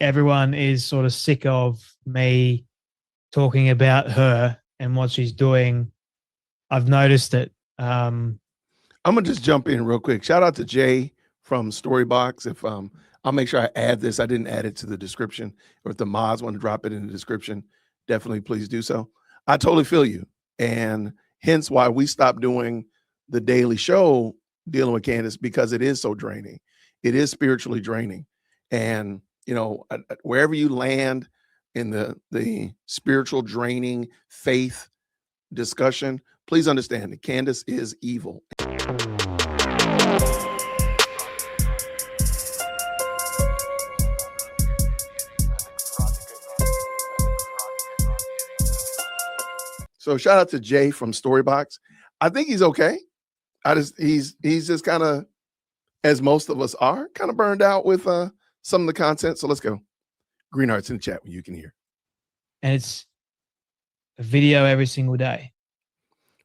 Everyone is sort of sick of me talking about her and what she's doing. I've noticed it. I'm gonna just jump in real quick. Shout out to Jay from Storybox. If I'll make sure I add this. I didn't add it to the description. Or if the mods want to drop it in the description, definitely please do so. I totally feel you, and hence why we stopped doing the daily show dealing with Candace, because it is so draining. It is spiritually draining, and wherever you land in the spiritual draining faith discussion, please understand that Candace is evil. So shout out to Jay from Storybox. I think he's okay. He's just kind of, as most of us are, kind of burned out with some of the content. So let's go. Green hearts in the chat when you can hear. And it's a video every single day.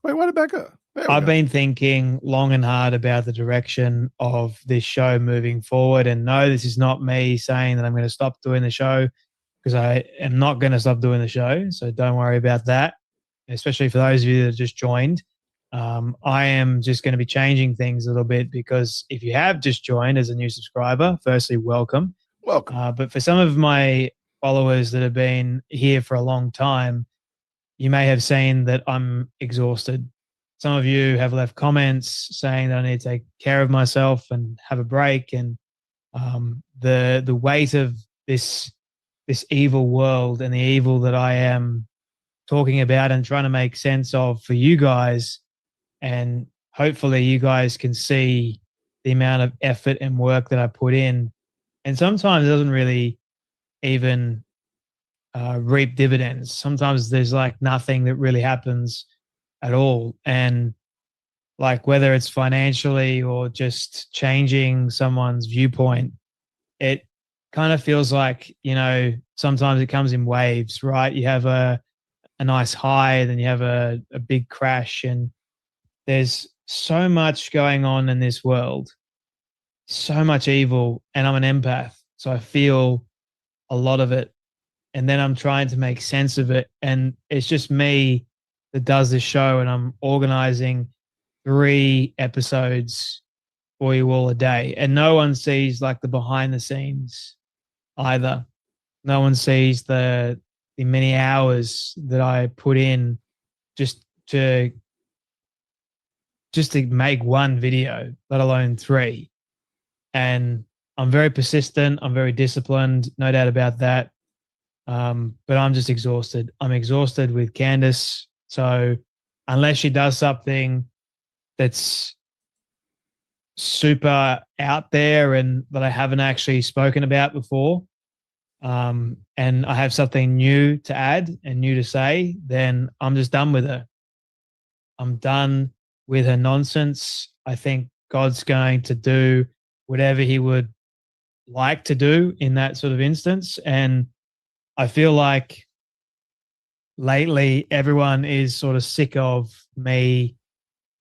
Wait, why did it back up? I've been thinking long and hard about the direction of this show moving forward. And no, this is not me saying that I'm going to stop doing the show, because I am not going to stop doing the show. So don't worry about that, especially for those of you that just joined. I am just going to be changing things a little bit, because if you have just joined as a new subscriber, firstly, welcome. Welcome. But for some of my followers that have been here for a long time, you may have seen that I'm exhausted. Some of you have left comments saying that I need to take care of myself and have a break. And the weight of this evil world and the evil that I am talking about and trying to make sense of for you guys, and hopefully you guys can see the amount of effort and work that I put in. And sometimes it doesn't really even reap dividends. Sometimes there's like nothing that really happens at all. And like whether it's financially or just changing someone's viewpoint, it kind of feels like, sometimes it comes in waves, right? You have a nice high, then you have a big crash, and there's so much going on in this world, so much evil, and I'm an empath, so I feel a lot of it, and then I'm trying to make sense of it, and it's just me that does this show, and I'm organizing 3 episodes for you all a day, and no one sees like the behind the scenes either. No one sees the many hours that I put in just to make one video, let alone 3. And I'm very persistent. I'm very disciplined, no doubt about that. But I'm just exhausted. I'm exhausted with Candace. So unless she does something that's super out there and that I haven't actually spoken about before, and I have something new to add and new to say, then I'm just done with her. I'm done with her nonsense. I think God's going to do whatever he would like to do in that sort of instance. And I feel like lately everyone is sort of sick of me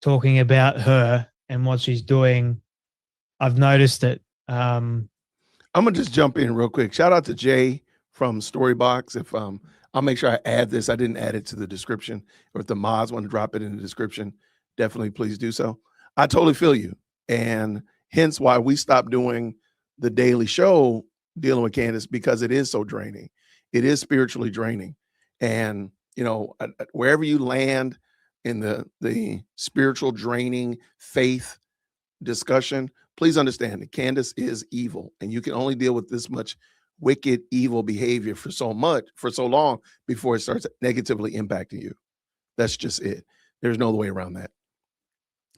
talking about her and what she's doing. I've noticed it. I'm gonna just jump in real quick. Shout out to Jay from Storybox. If I'll make sure I add this. I didn't add it to the description. Or if the mods want to drop it in the description, definitely please do so. I totally feel you, and hence why we stopped doing the daily show dealing with Candace, because it is so draining. It is spiritually draining, and wherever you land in the spiritual draining faith discussion, please understand that Candace is evil, and you can only deal with this much wicked, evil behavior for so long before it starts negatively impacting you. That's just it. There's no other way around that.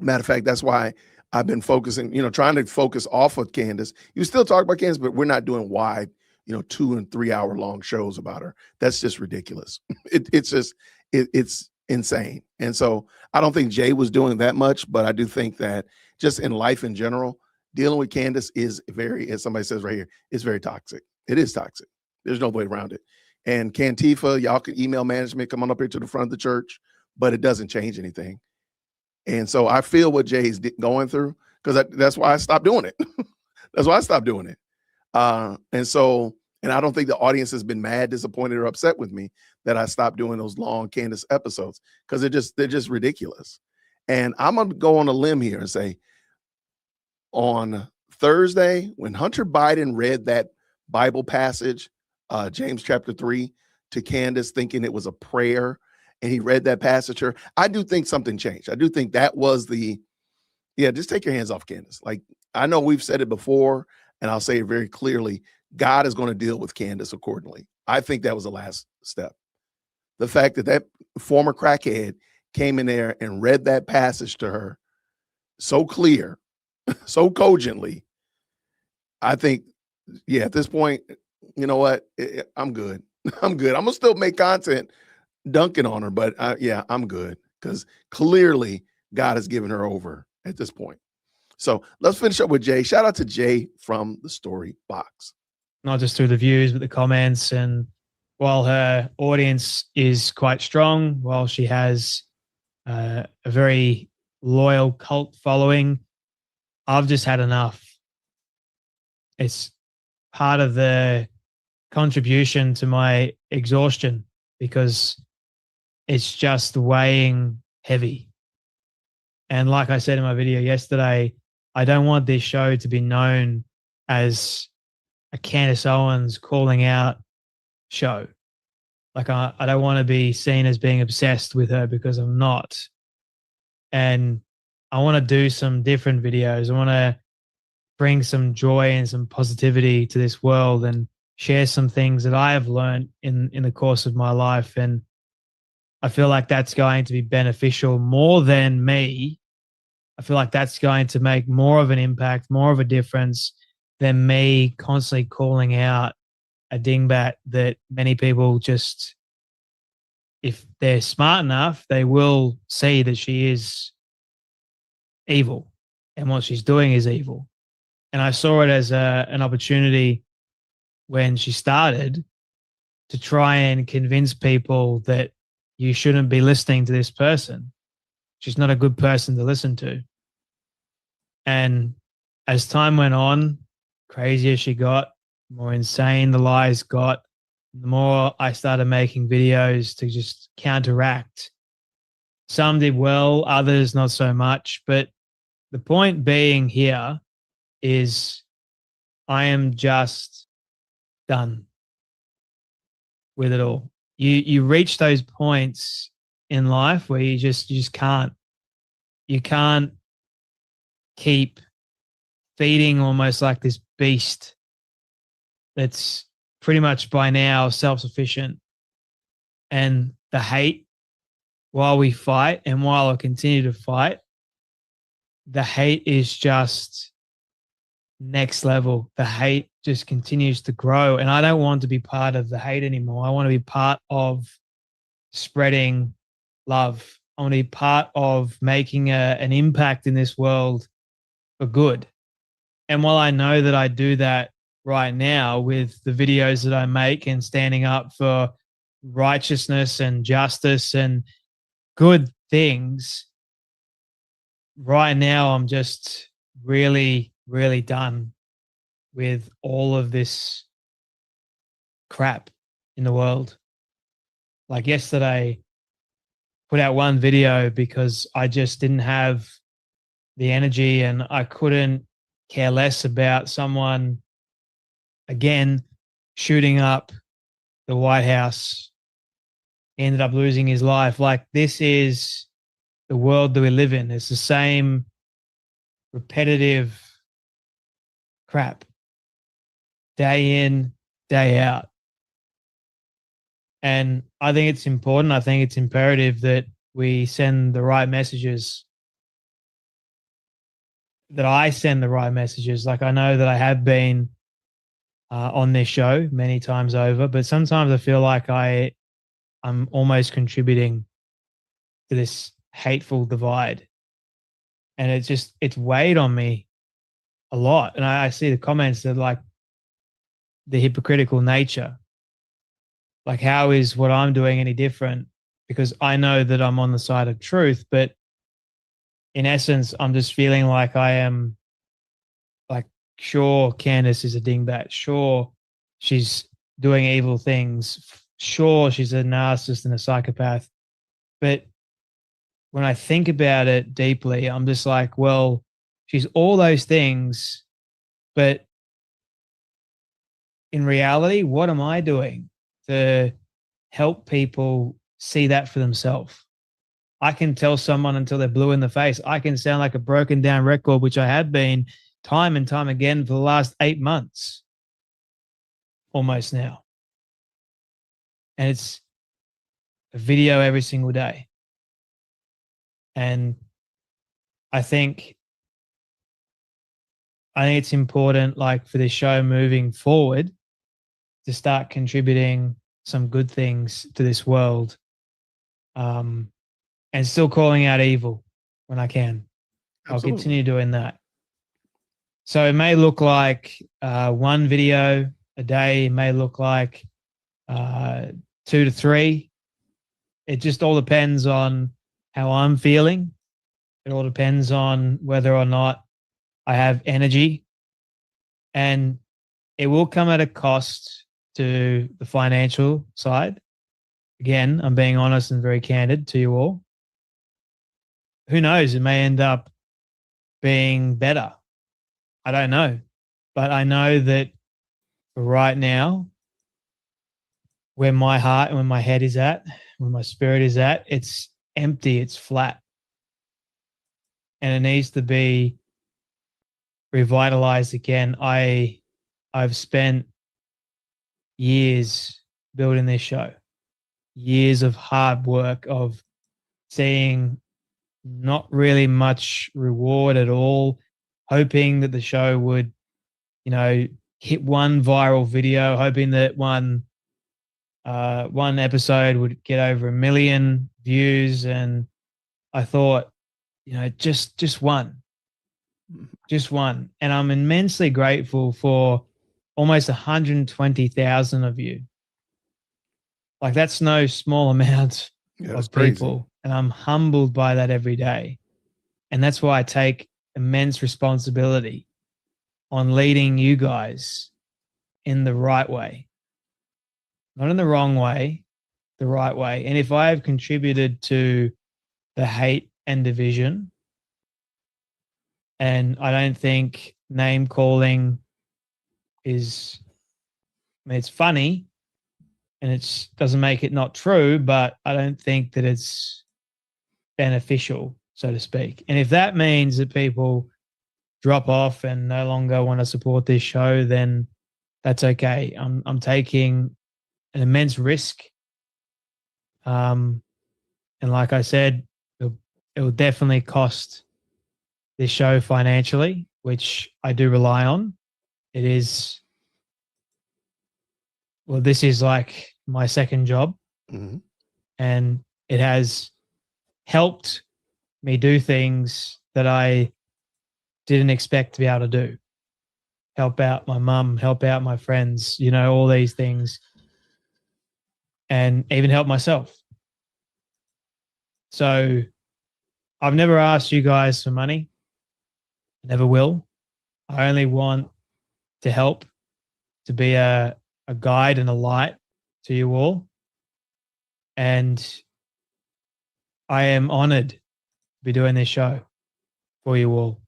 Matter of fact, that's why I've been focusing, trying to focus off of Candace. You still talk about Candace, but we're not doing wide, 2 and 3 hour long shows about her. That's just ridiculous. It's insane. And so I don't think Jay was doing that much, but I do think that just in life in general, dealing with Candace is very, as somebody says right here, it's very toxic. It is toxic. There's no way around it. And Cantifa, y'all can email management, come on up here to the front of the church, but it doesn't change anything. And so I feel what Jay's going through, because that's why I stopped doing it. That's why I stopped doing it. And so And I don't think the audience has been mad, disappointed, or upset with me that I stopped doing those long Candace episodes, because they're just ridiculous. And I'm gonna go on a limb here and say, on Thursday, when Hunter Biden read that Bible passage, James chapter 3, to Candace, thinking it was a prayer, and he read that passage her, I do think something changed. I do think that was just take your hands off Candace. Like, I know we've said it before, and I'll say it very clearly. God is going to deal with Candace accordingly. I think that was the last step. The fact that former crackhead came in there and read that passage to her so clear, so cogently, I think, at this point, you know what? I'm good. I'm good. I'm going to still make content dunking on her, but I'm good, because clearly God has given her over at this point. So let's finish up with Jay. Shout out to Jay from the Story Box. Not just through the views, but the comments. And while her audience is quite strong, while she has a very loyal cult following, I've just had enough. It's part of the contribution to my exhaustion, because it's just weighing heavy. And like I said in my video yesterday, I don't want this show to be known as a Candace Owens calling out show. Like, I don't want to be seen as being obsessed with her, because I'm not. And I want to do some different videos. I want to bring some joy and some positivity to this world, and share some things that I have learned in the course of my life. And I feel like that's going to be beneficial more than me. I feel like that's going to make more of an impact, more of a difference than me constantly calling out a dingbat that many people just, if they're smart enough, they will see that she is evil and what she's doing is evil. And I saw it as an opportunity when she started to try and convince people that you shouldn't be listening to this person. She's not a good person to listen to. And as time went on, crazier she got, more insane the lies got, the more I started making videos to just counteract. Some did well, others not so much. But the point being here is I am just done with it all. You reach those points in life where you just can't. You can't keep feeding almost like this beast that's pretty much by now self-sufficient. And the hate, while we fight and while I continue to fight, the hate is just next level. The hate just continues to grow. And I don't want to be part of the hate anymore. I want to be part of spreading love. I want to be part of making an impact in this world for good. And while I know that I do that right now with the videos that I make and standing up for righteousness and justice and good things, right now I'm just really, really done with all of this crap in the world. Like yesterday, put out one video because I just didn't have the energy and I couldn't care less about someone, again, shooting up the White House. He ended up losing his life. Like, this is the world that we live in. It's the same repetitive crap day in, day out. And I think it's important. I think it's imperative that we send the right messages, that I send the right messages. Like, I know that I have been on this show many times over, but sometimes I feel like I'm almost contributing to this hateful divide. And it's weighed on me a lot. And I see the comments that, like, the hypocritical nature. Like, how is what I'm doing any different? Because I know that I'm on the side of truth, but in essence, I'm just feeling like I am, like, sure, Candace is a dingbat. Sure, she's doing evil things. Sure, she's a narcissist and a psychopath. But when I think about it deeply, I'm just like, well, she's all those things, but in reality, what am I doing to help people see that for themselves? I can tell someone until they're blue in the face. I can sound like a broken down record, which I have been time and time again for the last 8 months, almost now. And it's a video every single day. And I think it's important, like for this show moving forward, to start contributing some good things to this world, and still calling out evil when I can. Absolutely. I'll continue doing that. So it may look like one video a day. It may look like 2 to 3. It just all depends on how I'm feeling. It all depends on whether or not I have energy. And it will come at a cost to the financial side. Again, I'm being honest and very candid to you all. Who knows? It may end up being better. I don't know. But I know that right now, where my heart and where my head is at, where my spirit is at, it's empty, it's flat. And it needs to be revitalized again. I've spent years building this show, years of hard work, of seeing not really much reward at all, hoping that the show would, hit one viral video, hoping that one episode would get over 1 million views. And I thought, just one. And I'm immensely grateful for almost 120,000 of you. Like, that's no small amount of people. Crazy. And I'm humbled by that every day. And that's why I take immense responsibility on leading you guys in the right way. Not in the wrong way, the right way. And if I have contributed to the hate and division, and I don't think name calling is, it's funny and it doesn't make it not true, but I don't think that it's beneficial, so to speak. And if that means that people drop off and no longer want to support this show, then that's okay. I'm taking an immense risk. And like I said, it will definitely cost this show financially, which I do rely on. It is, well, this is like my second job. Mm-hmm. And it has helped me do things that I didn't expect to be able to do. Help out my mum, help out my friends, all these things. And even help myself. So I've never asked you guys for money. Never will. I only want to help, to be a guide and a light to you all. And I am honored to be doing this show for you all.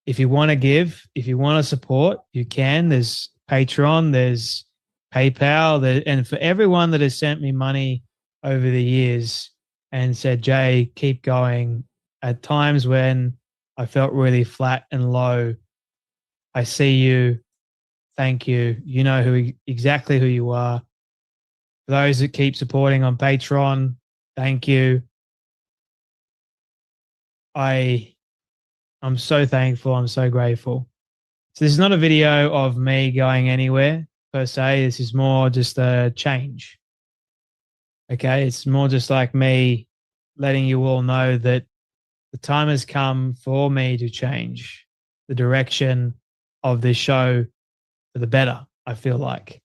If you want to give, if you want to support, you can. There's Patreon, there's PayPal, and for everyone that has sent me money over the years and said, Jay, keep going. At times when I felt really flat and low, I see you. Thank you. You know exactly who you are. For those that keep supporting on Patreon, thank you. I'm so thankful. I'm so grateful. So this is not a video of me going anywhere per se. This is more just a change. Okay. It's more just like me letting you all know that the time has come for me to change the direction of this show for the better. I feel like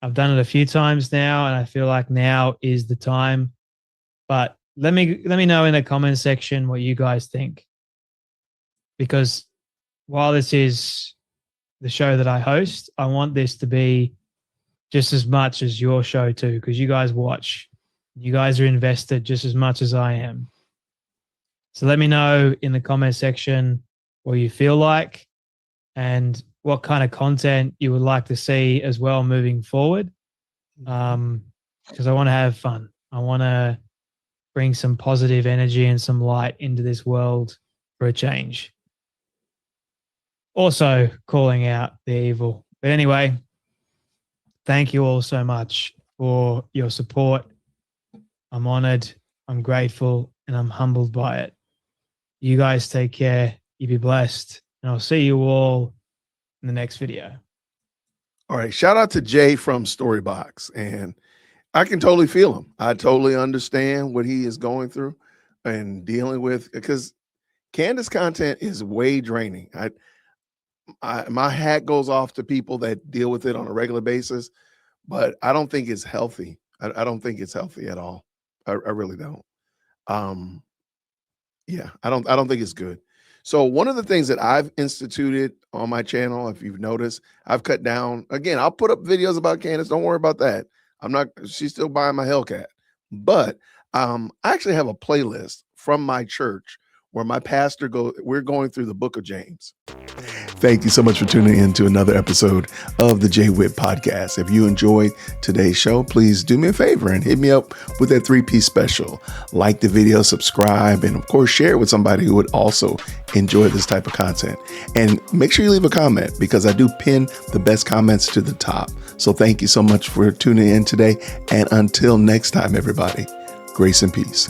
I've done it a few times now, and I feel like now is the time. But let me know in the comment section what you guys think. Because while this is the show that I host, I want this to be just as much as your show too, because you guys watch. You guys are invested just as much as I am. So let me know in the comment section what you feel like and what kind of content you would like to see as well moving forward. Because I want to have fun. I want to bring some positive energy and some light into this world for a change. Also calling out the evil. But anyway, thank you all so much for your support. I'm honored, I'm grateful, and I'm humbled by it. You guys take care. You be blessed. And I'll see you all in the next video. All right. Shout out to Jay from Storybox. And I can totally feel him. I totally understand what he is going through and dealing with, because Candace content is way draining. My hat goes off to people that deal with it on a regular basis, but I don't think it's healthy. I don't think it's healthy at all. I really don't. Yeah, I don't think it's good. So one of the things that I've instituted on my channel, if you've noticed, I've cut down. Again, I'll put up videos about Candace. Don't worry about that. She's still buying my Hellcat. But I actually have a playlist from my church where my pastor we're going through the book of James. Thank you so much for tuning in to another episode of the JWhit Podcast. If you enjoyed today's show, please do me a favor and hit me up with that 3-piece special. Like the video, subscribe, and of course, share it with somebody who would also enjoy this type of content. And make sure you leave a comment, because I do pin the best comments to the top. So thank you so much for tuning in today. And until next time, everybody, grace and peace.